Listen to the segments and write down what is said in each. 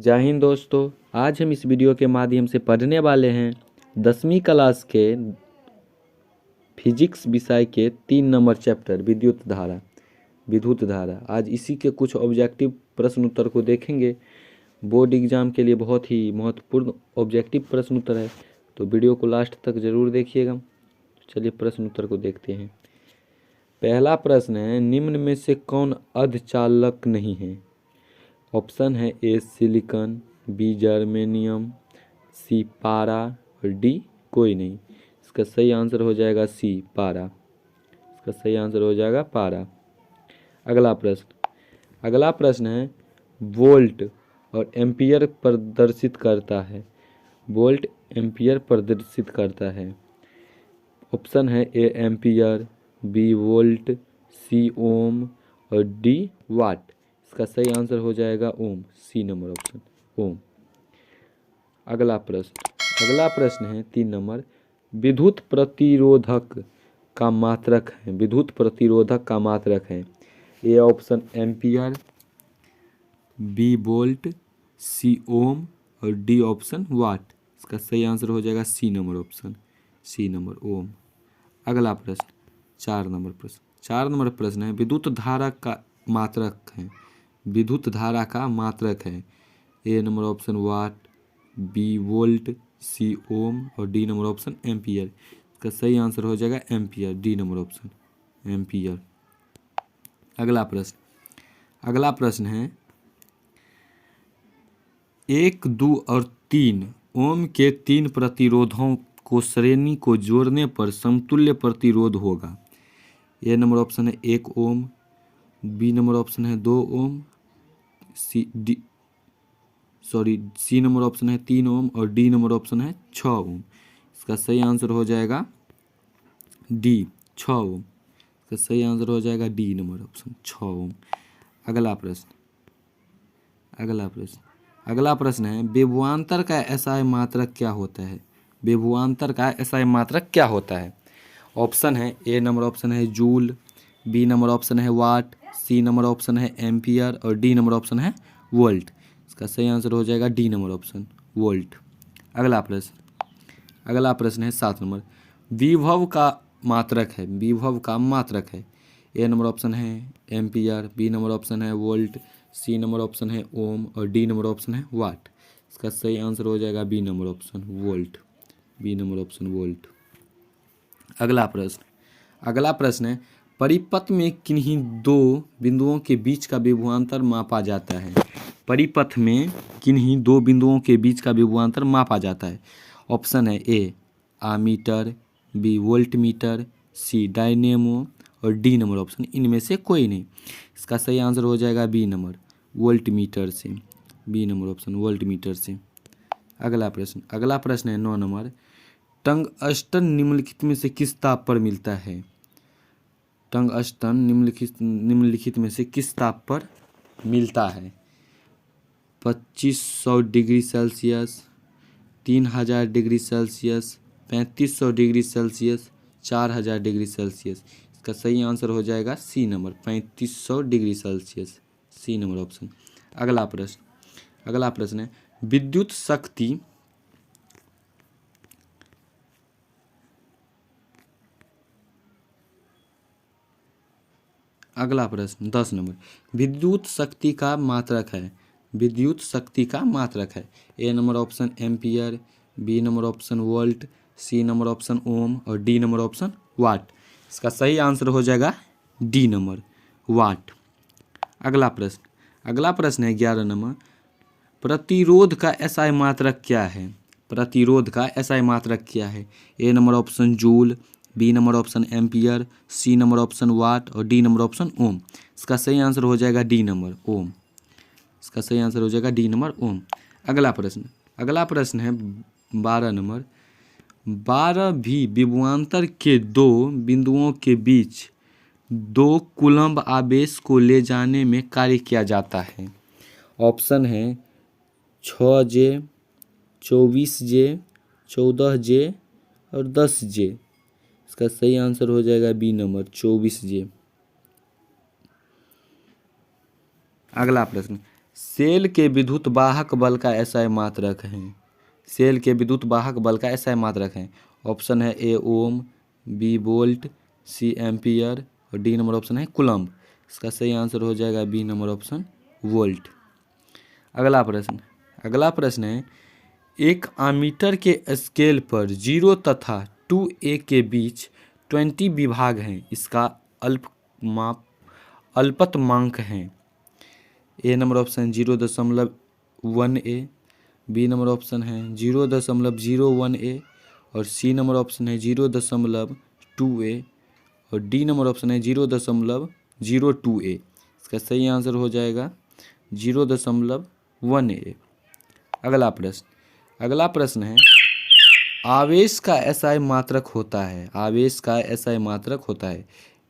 जय हिंद दोस्तों, आज हम इस वीडियो के माध्यम से पढ़ने वाले हैं 10वीं क्लास के फिजिक्स विषय के 3 नंबर चैप्टर विद्युत धारा। आज इसी के कुछ ऑब्जेक्टिव प्रश्न उत्तर को देखेंगे। बोर्ड एग्जाम के लिए बहुत ही महत्वपूर्ण ऑब्जेक्टिव प्रश्न उत्तर है, तो वीडियो को लास्ट तक जरूर देखिएगा। चलिए प्रश्न उत्तर को देखते हैं। पहला प्रश्न है, निम्न में से कौन अर्धचालक नहीं है? ऑप्शन है ए सिलिकॉन, बी जर्मेनियम, सी पारा और डी कोई नहीं। इसका सही आंसर हो जाएगा सी पारा। इसका सही आंसर हो जाएगा पारा। अगला प्रश्न है, वोल्ट और एम्पियर प्रदर्शित करता है। वोल्ट एम्पियर प्रदर्शित करता है। ऑप्शन है A ampere, B volt, C ohm और डी वाट। इसका सही आंसर हो जाएगा ओम, सी नंबर ऑप्शन ओम। अगला प्रश्न है 3 नंबर, विद्युत प्रतिरोधक का मात्रक है। विद्युत प्रतिरोधक का मात्रक है। A option ampere, B volt, C ohm और डी ऑप्शन वाट। इसका सही आंसर हो जाएगा C number option, C number ohm. अगला प्रश्न 4 नंबर प्रश्न है, विद्युत धारा का मात्रक है। विद्युत धारा का मात्रक है। A number option watt, B volt, C ohm और डी नंबर ऑप्शन एम्पियर। इसका सही आंसर हो जाएगा ampere, D number option ampere. अगला प्रश्न है, 1, 2 और 3 ओम के 3 प्रतिरोधों को श्रेणी को जोड़ने पर समतुल्य प्रतिरोध होगा। ए नंबर ऑप्शन है 1 ओम, बी नंबर ऑप्शन है 2 ओम, सी नंबर ऑप्शन है 3 ओम और डी नंबर ऑप्शन है 6 ओम। इसका सही आंसर हो जाएगा डी 6 ओम। इसका सही आंसर हो जाएगा डी नंबर ऑप्शन 6 ओम। अगला प्रश्न है, विभवांतर का एसआई मात्रक क्या होता है? विभवांतर का एसआई मात्रक क्या होता है? ऑप्शन है ए नंबर ऑप्शन है जूल, बी नंबर ऑप्शन है वाट, सी नंबर ऑप्शन है एम्पियर और डी नंबर ऑप्शन है वोल्ट। इसका सही आंसर हो जाएगा डी नंबर ऑप्शन वोल्ट। अगला प्रश्न है 7 नंबर, विभव का मात्रक है। विभव का मात्रक है। ए नंबर ऑप्शन है एम्पियर, बी नंबर ऑप्शन है वोल्ट, सी नंबर ऑप्शन है ओम और डी नंबर ऑप्शन है वाट। इसका सही आंसर हो जाएगा B number option volt, B number option volt. अगला प्रश्न है, परिपथ में किन्हीं 2 बिंदुओं के बीच का विभवांतर मापा जाता है। परिपथ में किन्हीं 2 बिंदुओं के बीच का विभवांतर मापा जाता है। ऑप्शन है A ammeter, B voltmeter, C dynamo और डी नंबर ऑप्शन इनमें से कोई नहीं। इसका सही आंसर हो जाएगा बी नंबर वोल्ट मीटर से, B number option voltmeter से। अगला प्रश्न है 9 नंबर, टंगस्टन निम्नलिखित में से किस ताप पर मिलता है? टंगस्टन निम्नलिखित में से किस ताप पर मिलता है? 2500 degree Celsius, 3000 degree Celsius, 3500 degree Celsius, 4000 degree Celsius. इसका सही आंसर हो जाएगा C number 3500 degree Celsius, C number option. अगला प्रश्न है, विद्युत शक्ति अगला प्रश्न 10 नंबर, विद्युत शक्ति का मात्रक है। विद्युत शक्ति का मात्रक है। A number option ampere, B number option volt, C number option ohm और डी नंबर ऑप्शन वाट। इसका सही आंसर हो जाएगा डी नंबर वाट। अगला प्रश्न है 11 नंबर, प्रतिरोध का एसआई मात्रक क्या है? प्रतिरोध का एसआई मात्रक क्या है? A number option joule, B number option ampere, C number option watt और डी नंबर ऑप्शन ओम। इसका सही आंसर हो जाएगा डी नंबर ओम। इसका सही आंसर हो जाएगा डी नंबर ओम। अगला प्रश्न है 12 नंबर, 12 भी विभवांतर के 2 बिंदुओं के बीच 2 कूलम्ब आवेश को ले जाने में कार्य किया जाता है। ऑप्शन है 6J, 24J, 14J और 10J। इसका सही आंसर हो जाएगा बी नंबर 24J। अगला सेल के विद्युत वाहक बल का SI मात्रक है। सेल के विद्युत वाहक बल का SI मात्रक है। ऑप्शन है ए ओम, बी वोल्ट, सी एम्पियर और डी नंबर ऑप्शन है कूलम्ब। इसका सही आंसर हो जाएगा बी नंबर ऑप्शन वोल्ट। अगला प्रश्न है एक आमीटर के स्केल पर 0 तथा 2A के बीच 20 विभाग हैं, इसका अल्पतमांक है। A number option 0.1A, B number option है 0.01A और सी नंबर ऑप्शन है 0.2A और डी नंबर ऑप्शन है 0.02A। इसका सही आंसर हो जाएगा 0.1A। अगला प्रश्न है आवेश का SI मात्रक होता है। आवेश का SI मात्रक होता है।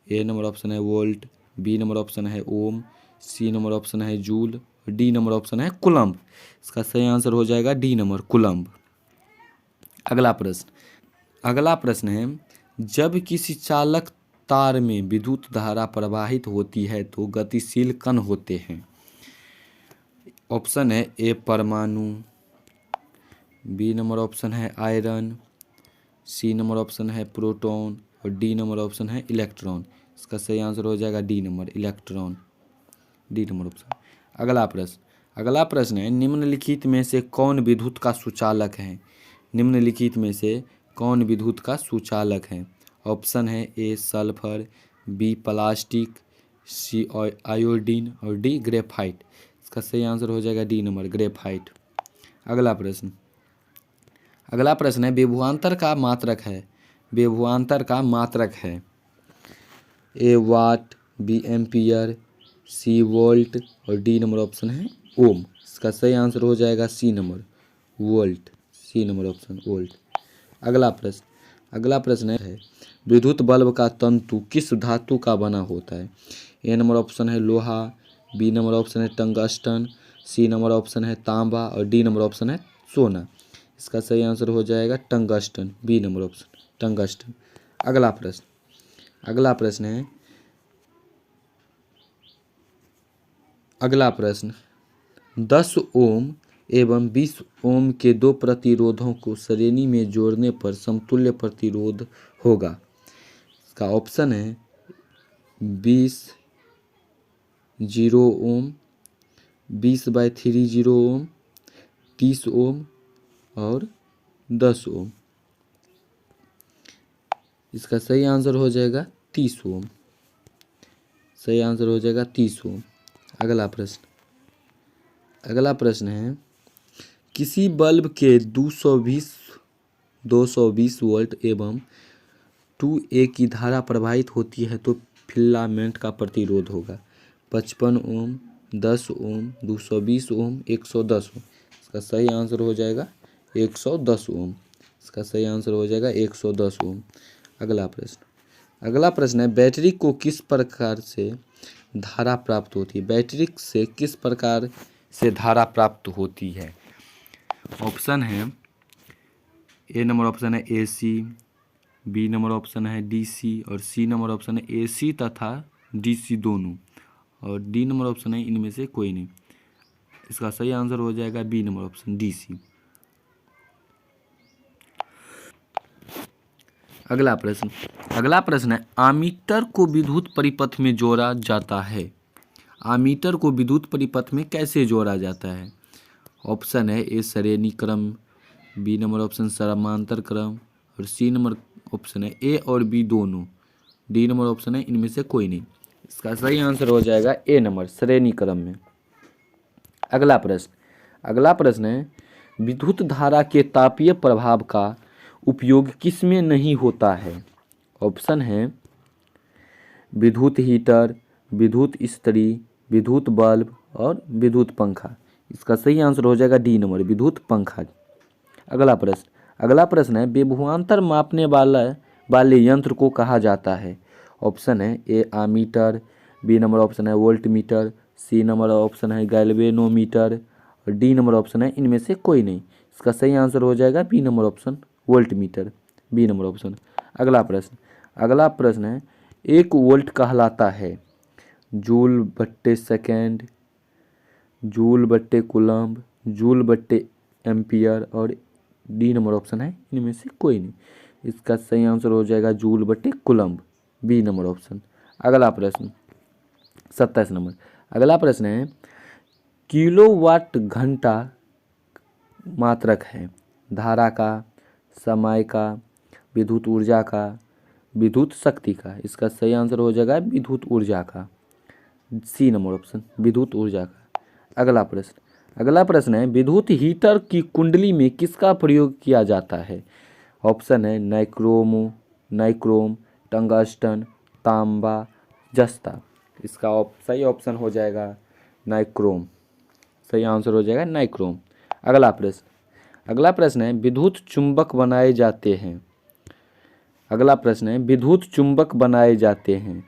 ए नंबर ऑप्शन है वोल्ट, बी नंबर ऑप्शन है ओम, सी नंबर ऑप्शन है जूल, डी नंबर ऑप्शन है कूलम्ब। इसका सही आंसर हो जाएगा डी नंबर कूलम्ब। अगला प्रश्न है जब किसी चालक तार में विद्युत धारा प्रवाहित होती है तो गतिशील कण होते हैं। ऑप्शन है ए परमाणु, बी नंबर ऑप्शन है आयरन, सी नंबर ऑप्शन है प्रोटॉन और डी नंबर ऑप्शन है इलेक्ट्रॉन। इसका सही आंसर हो जाएगा D number electron, D number option. अगला प्रश्न है निम्नलिखित में से कौन विद्युत का सुचालक है। निम्नलिखित में से कौन विद्युत का सुचालक है। ऑप्शन है ए सल्फर, बी प्लास्टिक, सी आयोडीन और डी ग्रेफाइट। इसका सही आंसर हो जाएगा डी नंबर ग्रेफाइट। अगला प्रश्न है विभवांतर का मात्रक है। विभवांतर का मात्रक है A watt, B ampere, C volt और डी नंबर ऑप्शन है ओम। इसका सही आंसर हो जाएगा C number volt, C number option volt. अगला प्रश्न है विद्युत बल्ब का तंतु किस धातु का बना होता है। ए नंबर ऑप्शन है लोहा, बी नंबर ऑप्शन है टंगस्टन, सी नंबर ऑप्शन है तांबा और डी नंबर ऑप्शन है सोना। इसका सही आंसर हो जाएगा tungsten, B number option tungsten. अगला प्रश्न 10 ओम एवं 20 ओम के दो प्रतिरोधों को श्रेणी में जोड़ने पर समतुल्य प्रतिरोध होगा। इसका ऑप्शन है 20 0 ओम, 20/30 ओम, 30 ओम और 10 ओम। इसका सही आंसर हो जाएगा 30 ओम, सही आंसर हो जाएगा 30 ओम। अगला प्रश्न है किसी बल्ब के 220 वोल्ट एवं 2A की धारा प्रवाहित होती है तो फिलामेंट का प्रतिरोध होगा 55 ओम, 10 ओम, 220 ओम, 110 ओम। इसका सही आंसर हो जाएगा 110 ओम। इसका सही आंसर हो जाएगा 110 ओम। अगला प्रश्न है बैटरी को किस प्रकार से धारा प्राप्त होती है। बैटरी से किस प्रकार से धारा प्राप्त होती है। ऑप्शन है ए नंबर ऑप्शन है AC, बी नंबर ऑप्शन है DC और सी नंबर ऑप्शन है AC तथा DC दोनों और डी नंबर ऑप्शन है इनमें से कोई नहीं। इसका सही आंसर हो जाएगा बी नंबर ऑप्शन DC। अगला प्रश्न है आमीटर को विद्युत परिपथ में जोड़ा जाता है। आमीटर को विद्युत परिपथ में कैसे जोड़ा जाता है। ऑप्शन है ए श्रेणी क्रम, बी नंबर ऑप्शन समांतर क्रम और सी नंबर ऑप्शन है ए और बी दोनों, डी नंबर ऑप्शन है इनमें से कोई नहीं। इसका सही आंसर हो जाएगा ए नंबर श्रेणी क्रम में। अगला प्रश्न है विद्युत धारा के तापीय प्रभाव का उपयोग किसमें नहीं होता है। ऑप्शन है विद्युत हीटर, विद्युत इस्त्री, विद्युत बल्ब और विद्युत पंखा। इसका सही आंसर हो जाएगा डी नंबर विद्युत पंखा। अगला प्रश्न है विभवांतर मापने वाले यंत्र को कहा जाता है। ऑप्शन है A ammeter, B number option है voltmeter, C number option है गैल्वेनोमीटर और डी नंबर ऑप्शन है इनमें से कोई नहीं। इसका सही आंसर हो जाएगा B number option voltmeter, B number option. अगला प्रश्न है 1 वोल्ट कहलाता है जूल/सेकेंड, जूल बट्टे कूलम्ब, जूल बट्टे एम्पियर और डी नंबर ऑप्शन है इनमें से कोई नहीं। इसका सही आंसर हो जाएगा जूल बट्टे कूलम्ब, बी नंबर ऑप्शन। अगला प्रश्न 27 नंबर। अगला प्रश्न है किलोवाट घंटा मात्रक है धारा का, समय का, विद्युत ऊर्जा का, विद्युत शक्ति का। इसका सही आंसर हो जाएगा विद्युत ऊर्जा का, सी नंबर ऑप्शन, विद्युत ऊर्जा का। अगला प्रश्न है विद्युत हीटर की कुंडली में किसका प्रयोग किया जाता है। ऑप्शन है नाइक्रोम, टंगस्टन, तांबा, जस्ता। इसका सही ऑप्शन हो जाएगा नाइक्रोम, सही आंसर हो जाएगा नाइक्रोम। अगला प्रश्न है विद्युत चुंबक बनाए जाते हैं। अगला प्रश्न है विद्युत चुंबक बनाए जाते हैं।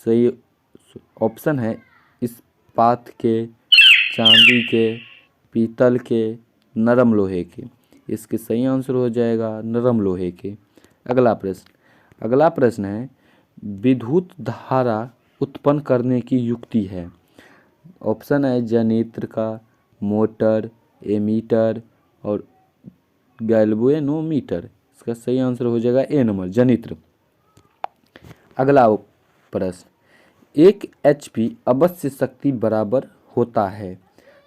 सही ऑप्शन है इस्पात के, चांदी के, पीतल के, नरम लोहे के। इसके सही आंसर हो जाएगा नरम लोहे के। अगला प्रश्न है विद्युत धारा उत्पन्न करने की युक्ति है। ऑप्शन है जनित्र का, मोटर, एमीटर और गैल्वेनोमीटर। इसका सही आंसर हो जाएगा ए नंबर, जनित्र। अगला प्रश्न 1 HP अवश्य शक्ति बराबर होता है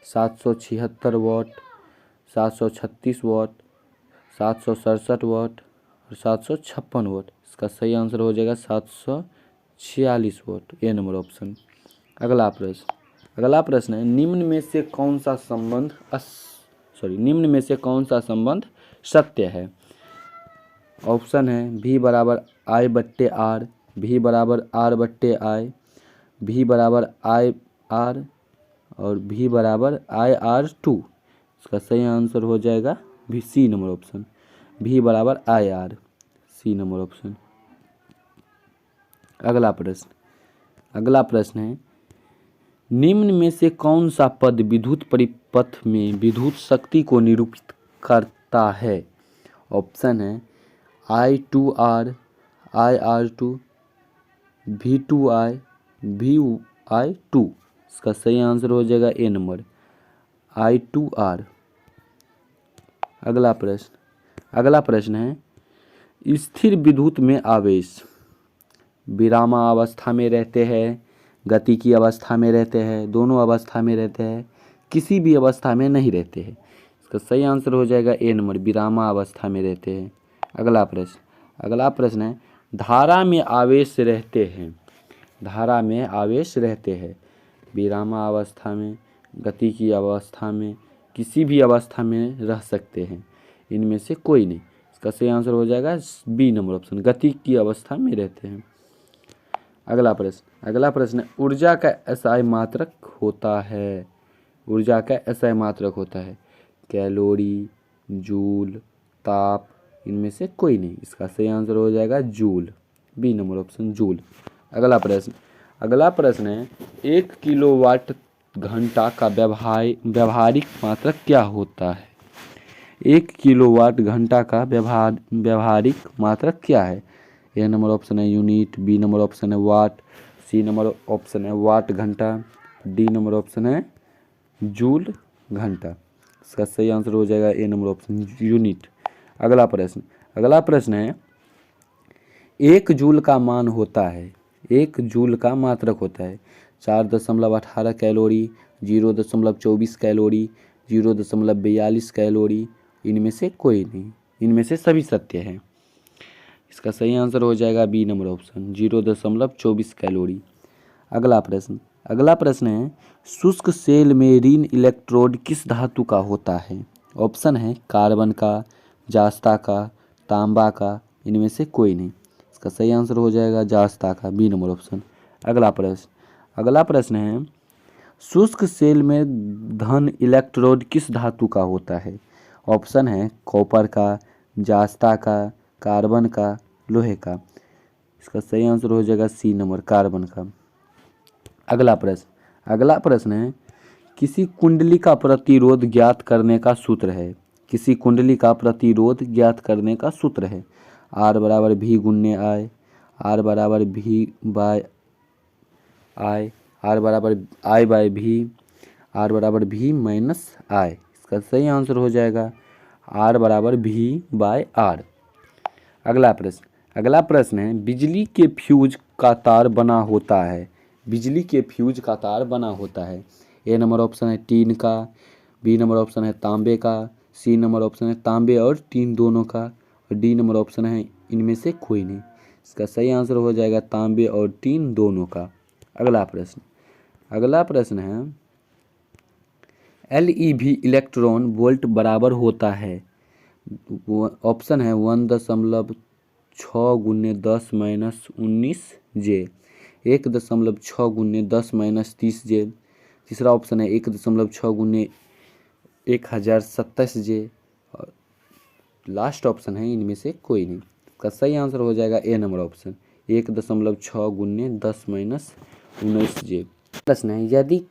776 वाट, 736 वाट, 767 वाट और 756 वाट। इसका सही आंसर हो जाएगा 746 वाट, ए नंबर ऑप्शन। अगला प्रश्न है निम्न में से कौन सा संबंध सत्य है। ऑप्शन है V बराबर I बट्टे R, V बराबर R बट्टे I, V बराबर I R और V बराबर IR2। इसका सही आंसर हो जाएगा सी नंबर ऑप्शन, V बराबर IR, सी नंबर ऑप्शन। अगला प्रश्न है निम्न में से कौन सा पद विद्युत परिपथ में विद्युत शक्ति को निरूपित करता है। ऑप्शन है I2R, IR2, V2I, VI2। इसका सही आंसर हो जाएगा ए नंबर, I2R। अगला प्रश्न है स्थिर विद्युत में आवेश विरामावस्था में रहते हैं, गति की अवस्था में रहते हैं, दोनों अवस्था में रहते हैं, किसी भी अवस्था में नहीं रहते हैं। इसका सही आंसर हो जाएगा ए नंबर, विरामावस्था में रहते हैं। अगला प्रश्न है धारा में आवेश रहते हैं, धारा में आवेश रहते हैं विरामावस्था में, गति की अवस्था में, किसी भी अवस्था में रह सकते हैं, इनमें से कोई नहीं। इसका सही आंसर हो जाएगा बी नंबर ऑप्शन, गति की अवस्था में रहते हैं। अगला प्रश्न है ऊर्जा का SI मात्रक होता है, ऊर्जा का SI मात्रक होता है कैलोरी, जूल, ताप, इनमें से कोई नहीं। इसका सही आंसर हो जाएगा joule, B number option, joule. अगला प्रश्न है 1 किलोवाट घंटा का व्यवहारिक मात्रक क्या होता है। 1 किलोवाट घंटा का व्यवहारिक मात्रक क्या है। ए नंबर ऑप्शन है यूनिट, बी नंबर ऑप्शन है वाट, सी नंबर ऑप्शन है वाट घंटा, डी नंबर ऑप्शन है जूल घंटा। इसका सही आंसर हो जाएगा ए नंबर ऑप्शन, यूनिट। अगला प्रश्न है 1 जूल का मान होता है, 1 जूल का मात्रक होता है 4.18 कैलोरी, 0.24 कैलोरी, 0.42 कैलोरी, इनमें से कोई नहीं, इनमें से सभी सत्य हैं। इसका सही आंसर हो जाएगा बी नंबर ऑप्शन, 0.24 कैलोरी। अगला प्रश्न है शुष्क सेल में ऋण इलेक्ट्रोड किस धातु का होता है। ऑप्शन है कार्बन का, जास्ता का, तांबा का, इनमें से कोई नहीं। इसका सही आंसर हो जाएगा जास्ता का, बी नंबर ऑप्शन। अगला प्रश्न है शुष्क सेल में धन इलेक्ट्रोड किस धातु का होता है। ऑप्शन है कॉपर का, जास्ता का, कार्बन का, लोहे का। इसका सही आंसर हो जाएगा सी नंबर, कार्बन का। अगला प्रश्न है किसी कुंडली का प्रतिरोध ज्ञात करने का सूत्र है, किसी कुंडली का प्रतिरोध ज्ञात करने का सूत्र है R बराबर V गुन्ने I, R बराबर V बाय I, R बराबर I बाय V, आर बराबर भी माइनस आई। इसका सही आंसर हो जाएगा आर बराबर भी बाय आर। अगला प्रश्न है बिजली के फ्यूज का तार बना होता है। बिजली के फ्यूज का तार बना होता है। ए नंबर ऑप्शन है टीन का, बी नंबर ऑप्शन है तांबे का, सी नंबर ऑप्शन है तांबे और टीन दोनों का, और डी नंबर ऑप्शन है इनमें से कोई नहीं। इसका सही आंसर हो जाएगा तांबे और टीन दोनों का। अगला प्रश्न है LeV इलेक्ट्रॉन वोल्ट बराबर होता है। ऑप्शन है 1.6 गुने 10 माइनस 19 जे, 1.6 गुने 10 माइनस 30 जे, तीसरा ऑप्शन है 1.6 गुने 1027 जे, और लास्ट ऑप्शन है इनमें से कोई नहीं। इसका सही आंसर हो जाएगा ए नंबर ऑप्शन 1.6 गुने 10 माइनस 19 जे। प्रश्न है यदि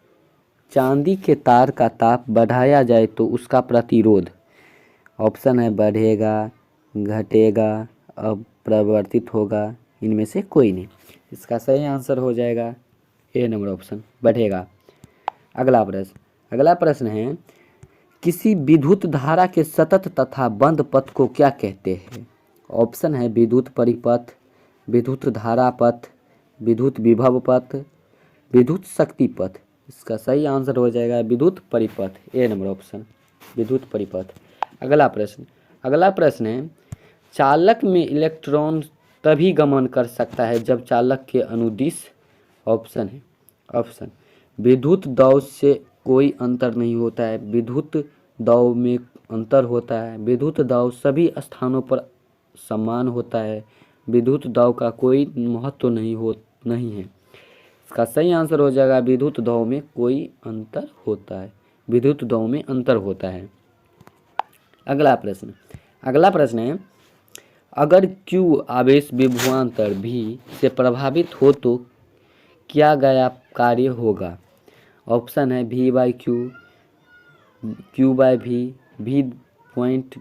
चांदी के तार का ताप बढ़ाया जाए तो उसका प्रतिरोध, ऑप्शन है बढ़ेगा, घटेगा, अपरिवर्तित होगा, इनमें से कोई नहीं। इसका सही आंसर हो जाएगा ए नंबर ऑप्शन बढ़ेगा। अगला प्रश्न है किसी विद्युत धारा के सतत तथा बंद पथ को क्या कहते हैं। ऑप्शन है विद्युत परिपथ, विद्युत धारा पथ, विद्युत विभव पथ, विद्युत शक्ति पथ। इसका सही आंसर हो जाएगा विद्युत परिपथ, ए नंबर ऑप्शन विद्युत परिपथ। अगला प्रश्न है चालक में इलेक्ट्रॉन तभी गमन कर सकता है जब चालक के अनुदिश, ऑप्शन विद्युत दाव से कोई अंतर नहीं होता है, विद्युत दाव में अंतर होता है, विद्युत दाव सभी स्थानों पर समान होता है, विद्युत दाव का कोई महत्व नहीं है। इसका सही आंसर हो जाएगा विद्युत दाव में कोई अंतर होता है, विद्युत दाव में अंतर होता है। अगला प्रश्न है अगर Q आवेश विभवांतर V से प्रभावित हो तो क्या गया कार्य होगा। ऑप्शन है V by Q, Q by V, V point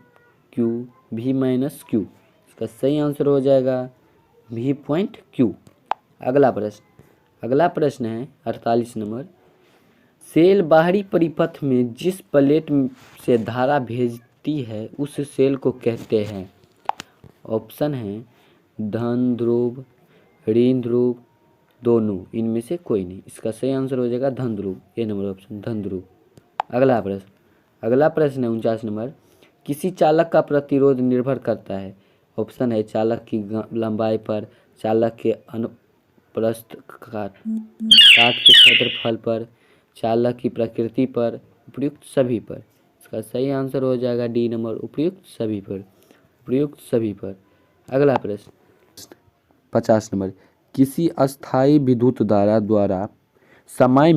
Q, V minus Q। इसका सही आंसर हो जाएगा V पॉइंट Q। अगला प्रश्न है 48 नंबर सेल बाहरी परिपथ में जिस प्लेट से धारा भेजती है उस सेल को कहते हैं। ऑप्शन है धन ध्रुव, ऋण ध्रुव, दोनों, इनमें से कोई नहीं। इसका सही आंसर हो जाएगा धन ध्रुव, ए नंबर ऑप्शन धन ध्रुव। अगला प्रश्न है 49 नंबर किसी चालक का प्रतिरोध निर्भर करता है। ऑप्शन है चालक की लंबाई पर, चालक के अनुप्रस्थ काट के क्षेत्रफल पर, चालक की प्रकृति पर, उपयुक्त सभी पर। इसका सही आंसर हो जाएगा डी नंबर उपयुक्त सभी पर। अगला प्रश्न 50 नंबर किसी अस्थायी विद्युत धारा द्वारा समय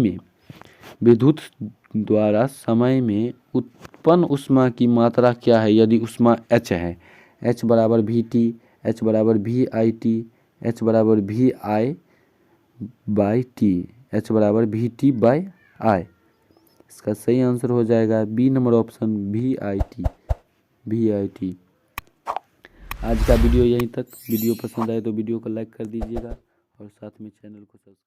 में उत्पन्न ऊष्मा की मात्रा क्या है यदि ऊष्मा H है। H बराबर VT, H बराबर VIT, H बराबर VI बाई टी, H बराबर VT बाई I। इसका सही आंसर हो जाएगा बी नंबर ऑप्शन VIT। आज का वीडियो यहीं तक। वीडियो पसंद आए तो वीडियो को लाइक कर दीजिएगा और साथ में चैनल को सब्सक्राइब